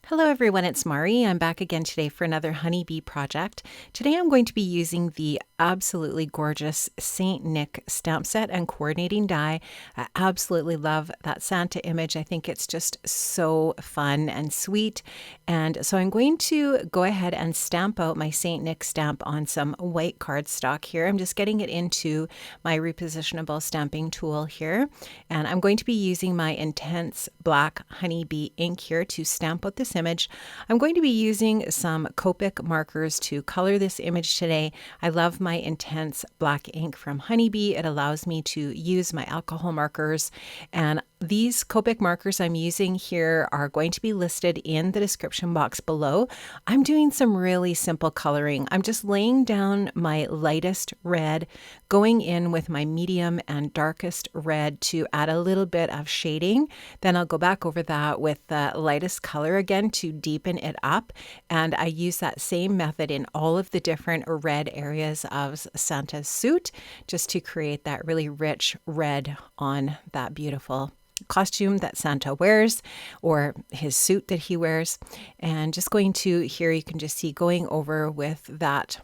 Hello everyone, it's Mari. I'm back again today for another honeybee project. Today I'm going to be using the absolutely gorgeous Saint Nick stamp set and coordinating die. I absolutely love that Santa image. I think it's just so fun and sweet. And so I'm going to go ahead and stamp out my Saint Nick stamp on some white cardstock here. I'm just getting it into my repositionable stamping tool here. And I'm going to be using my intense black honeybee ink here to stamp out this image. I'm going to be using some Copic markers to color this image today. I love my intense black ink from Honeybee. It allows me to use my alcohol markers, and these Copic markers I'm using here are going to be listed in the description box below. I'm doing some really simple coloring. I'm just laying down my lightest red, going in with my medium and darkest red to add a little bit of shading. Then I'll go back over that with the lightest color again to deepen it up. And I use that same method in all of the different red areas of Santa's suit just to create that really rich red on that beautiful costume that Santa wears, or his suit that he wears. And just going to here, you can just see going over with that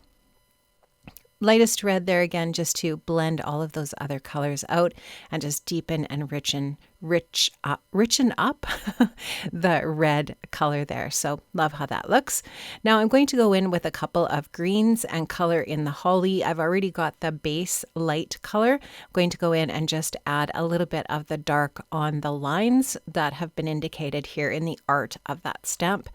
lightest red there again, just to blend all of those other colors out and just deepen and richen up the red color there. So love how that looks. Now I'm going to go in with a couple of greens and color in the holly. I've already got the base light color. I'm going to go in and just add a little bit of the dark on the lines that have been indicated here in the art of that stamp.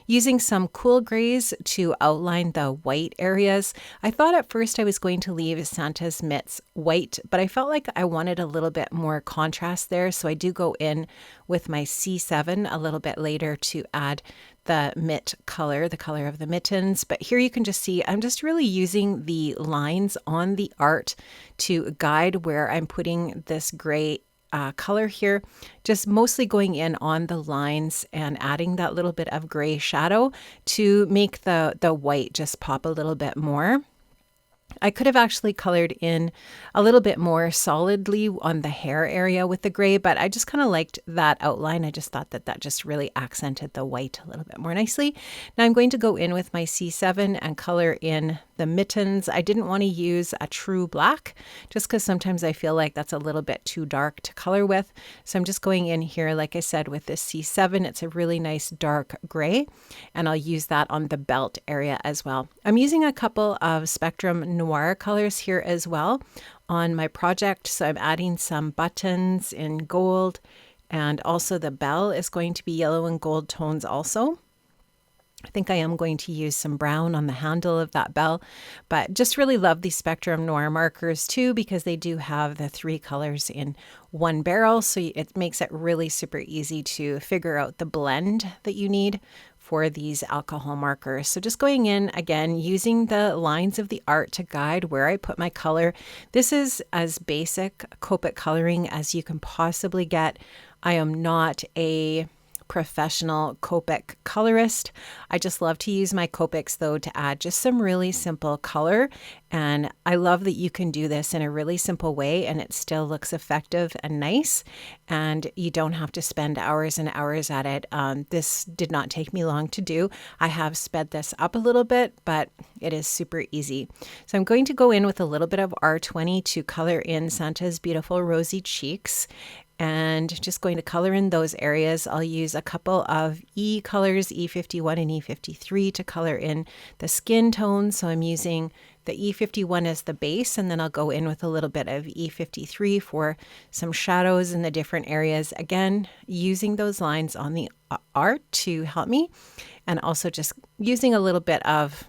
Using some cool grays to outline the white areas. I thought at first I was going to leave Santa's mitts white, but I felt like I wanted a little bit more contrast there. So I do go in with my C7 a little bit later to add the mitt color, the color of the mittens. But here you can just see I'm just really using the lines on the art to guide where I'm putting this gray color here, just mostly going in on the lines and adding that little bit of gray shadow to make the white just pop a little bit more. I could have actually colored in a little bit more solidly on the hair area with the gray, but I just kind of liked that outline. I just thought that that just really accented the white a little bit more nicely. Now I'm going to go in with my C7 and color in the mittens. I didn't want to use a true black just because sometimes I feel like that's a little bit too dark to color with. So I'm just going in here, like I said, with this C7. It's a really nice dark gray, and I'll use that on the belt area as well. I'm using a couple of Spectrum Noir colors here as well on my project. So I'm adding some buttons in gold, and also the bell is going to be yellow and gold tones also. I think I am going to use some brown on the handle of that bell, but just really love these Spectrum Noir markers too, because they do have the three colors in one barrel. So it makes it really super easy to figure out the blend that you need for these alcohol markers. So just going in again, using the lines of the art to guide where I put my color. This is as basic Copic coloring as you can possibly get. I am not a professional Copic colorist. I just love to use my Copics though to add just some really simple color, and I love that you can do this in a really simple way and it still looks effective and nice, and you don't have to spend hours and hours at it. This did not take me long to do. I have sped this up a little bit, but it is super easy. So I'm going to go in with a little bit of R20 to color in Santa's beautiful rosy cheeks, and just going to color in those areas. I'll use a couple of E colors, E51 and E53, to color in the skin tones. So I'm using the E51 as the base, and then I'll go in with a little bit of E53 for some shadows in the different areas. Again, using those lines on the art to help me, and also just using a little bit of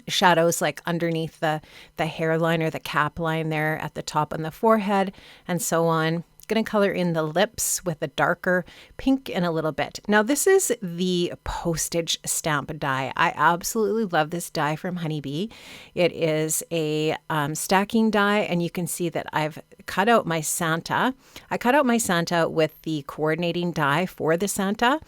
shadows like underneath the hairline or the cap line there at the top on the forehead and so on. Going to color in the lips with a darker pink in a little bit. Now this is the Postage stamp die. I absolutely love this die from Honeybee. It is a stacking die, and you can see that I've cut out my Santa. I cut out my Santa with the coordinating die for the Santa,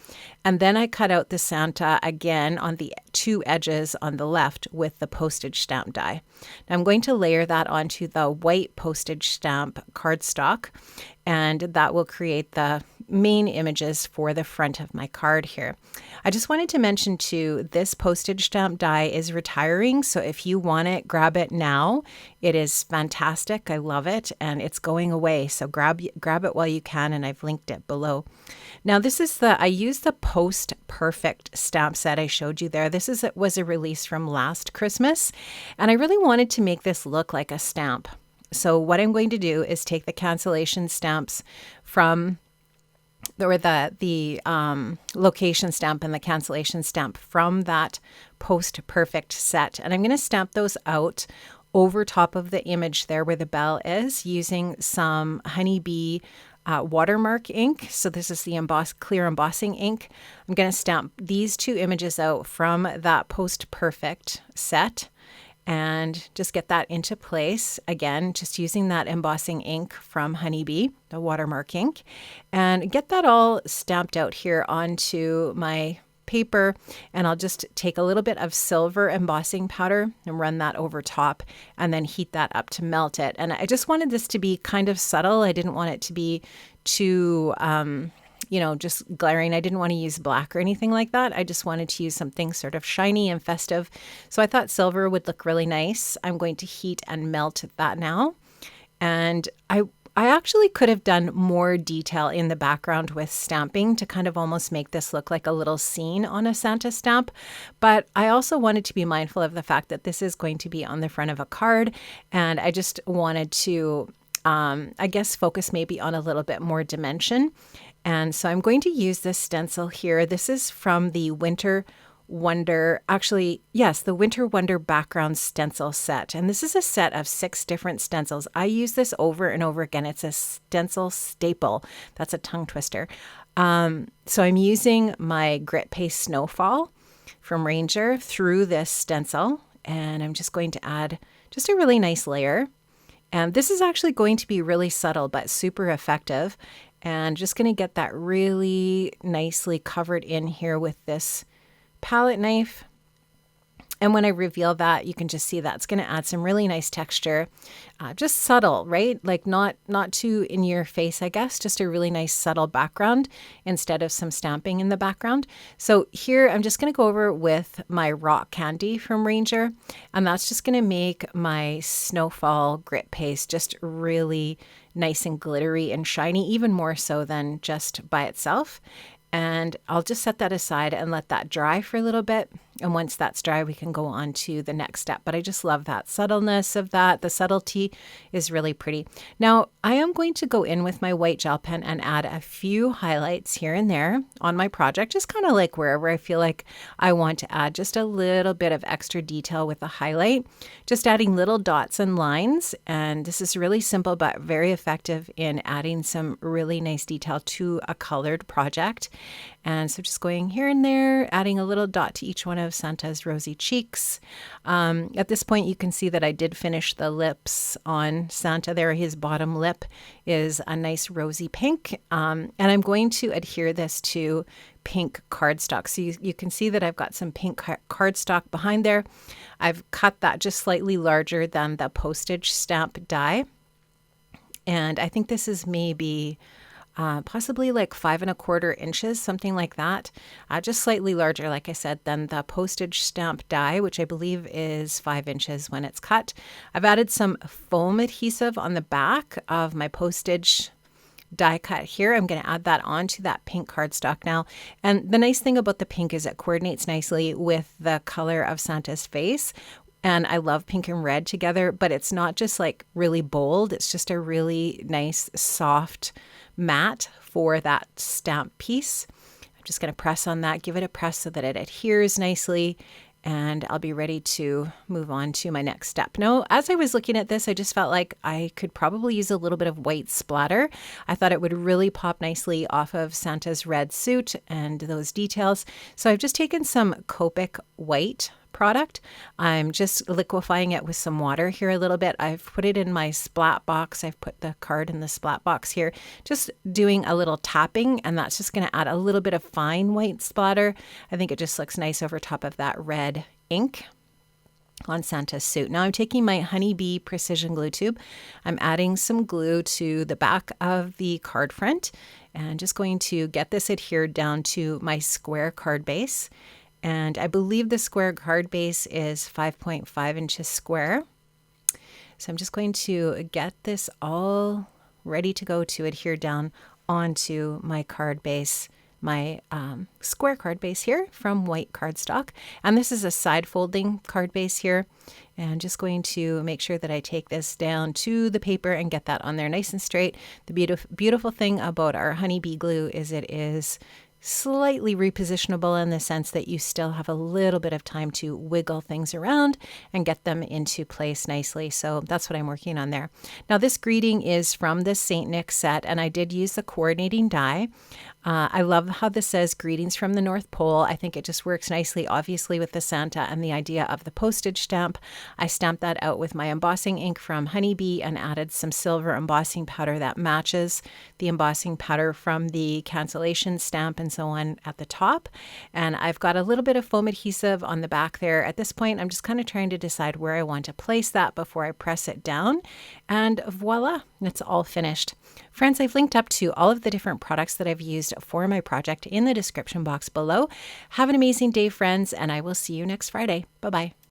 and then I cut out the Santa again on the two edges on the left with the Postage stamp die. Now I'm going to layer that onto the white Postage stamp cardstock, and that will create the main images for the front of my card here. I just wanted to mention too, this postage stamp die is retiring. So if you want it, grab it now. It is fantastic. I love it and it's going away. So grab it while you can, and I've linked it below. Now this is I used the Post Perfect stamp set I showed you there. This was a release from last Christmas, and I really wanted to make this look like a stamp. So what I'm going to do is take the cancellation stamps from the location stamp and the cancellation stamp from that Post Perfect set, and I'm going to stamp those out over top of the image there where the bell is, using some Honeybee watermark ink. So this is the clear embossing ink. I'm going to stamp these two images out from that Post Perfect set and just get that into place. Again, just using that embossing ink from Honeybee, the watermark ink, and get that all stamped out here onto my paper. And I'll just take a little bit of silver embossing powder and run that over top, and then heat that up to melt it. And I just wanted this to be kind of subtle. I didn't want it to be too just glaring. I didn't want to use black or anything like that. I just wanted to use something sort of shiny and festive. So I thought silver would look really nice. I'm going to heat and melt that now. And I actually could have done more detail in the background with stamping to kind of almost make this look like a little scene on a Santa stamp. But I also wanted to be mindful of the fact that this is going to be on the front of a card. And I just wanted to, focus maybe on a little bit more dimension. And so I'm going to use this stencil here. This is from the Winter Wonder, the Winter Wonder background stencil set. And this is a set of 6 different stencils. I use this over and over again. It's a stencil staple. That's a tongue twister. So I'm using my grit paste Snowfall from Ranger through this stencil. And I'm just going to add just a really nice layer. And this is actually going to be really subtle, but super effective. And just going to get that really nicely covered in here with this palette knife. And when I reveal that, you can just see that it's going to add some really nice texture. Just subtle, right? Like not too in your face, I guess, just a really nice subtle background instead of some stamping in the background. So here I'm just going to go over with my rock candy from Ranger, and that's just going to make my Snowfall grit paste just really nice and glittery and shiny, even more so than just by itself. And I'll just set that aside and let that dry for a little bit. And once that's dry, we can go on to the next step. But I just love that subtleness of that. The subtlety is really pretty. Now, I am going to go in with my white gel pen and add a few highlights here and there on my project, just kind of like wherever I feel like I want to add just a little bit of extra detail with a highlight, just adding little dots and lines. And this is really simple, but very effective in adding some really nice detail to a colored project. And so just going here and there, adding a little dot to each one of Santa's rosy cheeks. At this point, you can see that I did finish the lips on Santa there. His bottom lip is a nice rosy pink. And I'm going to adhere this to pink cardstock. So you can see that I've got some pink cardstock behind there. I've cut that just slightly larger than the postage stamp die. And I think this is maybe possibly like 5 1/4 inches, something like that. Just slightly larger, like I said, than the postage stamp die, which I believe is 5 inches when it's cut. I've added some foam adhesive on the back of my postage die cut here. I'm going to add that onto that pink cardstock now. And the nice thing about the pink is it coordinates nicely with the color of Santa's face. And I love pink and red together, but it's not just like really bold. It's just a really nice, soft matte for that stamp piece. I'm just going to press on that, give it a press so that it adheres nicely, and I'll be ready to move on to my next step. Now, as I was looking at this, I just felt like I could probably use a little bit of white splatter. I thought it would really pop nicely off of Santa's red suit and those details. So I've just taken some Copic white product. I'm just liquefying it with some water here a little bit. I've put it in my splat box. I've put the card in the splat box here, just doing a little tapping, and that's just going to add a little bit of fine white splatter. I think it just looks nice over top of that red ink. on Santa's suit. Now I'm taking my Honeybee precision glue tube. I'm adding some glue to the back of the card front and just going to get this adhered down to my square card base. And I believe the square card base is 5.5 inches square. So I'm just going to get this all ready to go to adhere down onto my card base, my square card base here from white cardstock. And this is a side folding card base here. And just going to make sure that I take this down to the paper and get that on there nice and straight. The beautiful thing about our Honeybee glue is it is slightly repositionable in the sense that you still have a little bit of time to wiggle things around and get them into place nicely. So that's what I'm working on there. Now this greeting is from the St. Nick set, and I did use the coordinating die. I love how this says greetings from the North Pole. I think it just works nicely, obviously, with the Santa and the idea of the postage stamp. I stamped that out with my embossing ink from Honeybee and added some silver embossing powder that matches the embossing powder from the cancellation stamp and so on at the top. And I've got a little bit of foam adhesive on the back there. At this point, I'm just kind of trying to decide where I want to place that before I press it down. And voila, it's all finished. Friends, I've linked up to all of the different products that I've used for my project in the description box below. Have an amazing day, friends, and I will see you next Friday. Bye-bye.